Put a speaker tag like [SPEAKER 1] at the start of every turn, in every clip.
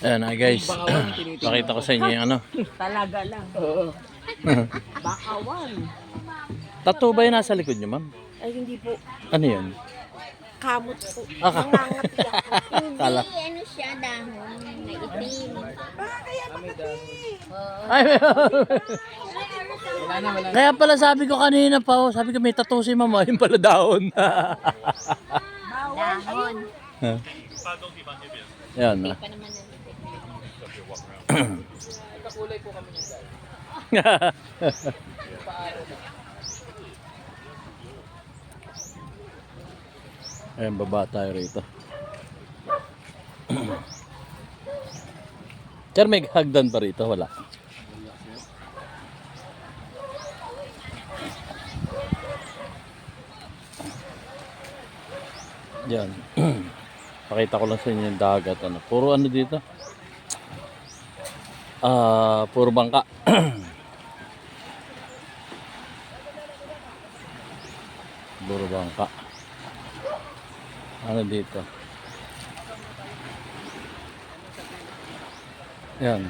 [SPEAKER 1] Ayan na guys. Pakita ko sa inyo yung ano.
[SPEAKER 2] Talaga lang. Bakawan.
[SPEAKER 1] Tattoo ba yung nasa likod nyo, ma'am?
[SPEAKER 2] Ay, hindi po.
[SPEAKER 1] Ano yun?
[SPEAKER 2] Kamot po.
[SPEAKER 1] Ah,
[SPEAKER 2] Nangangati ako.
[SPEAKER 3] Hindi,
[SPEAKER 1] Kala.
[SPEAKER 3] ano siya, dahon, na itim.
[SPEAKER 2] Kaya makati.
[SPEAKER 1] Ay, kaya pala sabi ko kanina pa, oh, sabi ko may tattoo si mama, yung pala dahon.
[SPEAKER 3] Dahon.
[SPEAKER 1] Yan na.
[SPEAKER 3] Pa naman ang
[SPEAKER 1] Ayan, baba tayo rito. Sir, may hagdan pa rito? Wala. Yan. Pakita ko lang sa inyo yung dagat. Ano. Puro ano dito? Puro bangka. Puro bangka. Ano dito? Yan.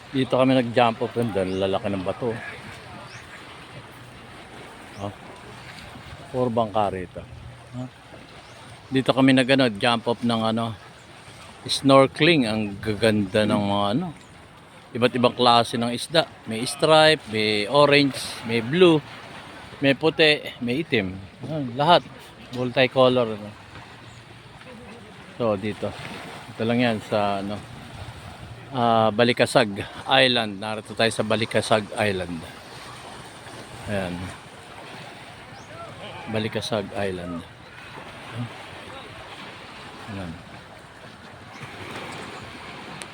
[SPEAKER 1] Dito kami nag-jump off dahil lalaki ng bato. Oh. Puro bangka rito. Huh? Dito kami jump off ng snorkeling. Ang gaganda ng mga iba't ibang klase ng isda. May stripe, may orange, may blue, may puti, may itim. Lahat multicolor. So dito. Ito lang yan sa Balikasag Island. Narito tayo sa Balikasag Island. Ayan. Balikasag Island. Ayan.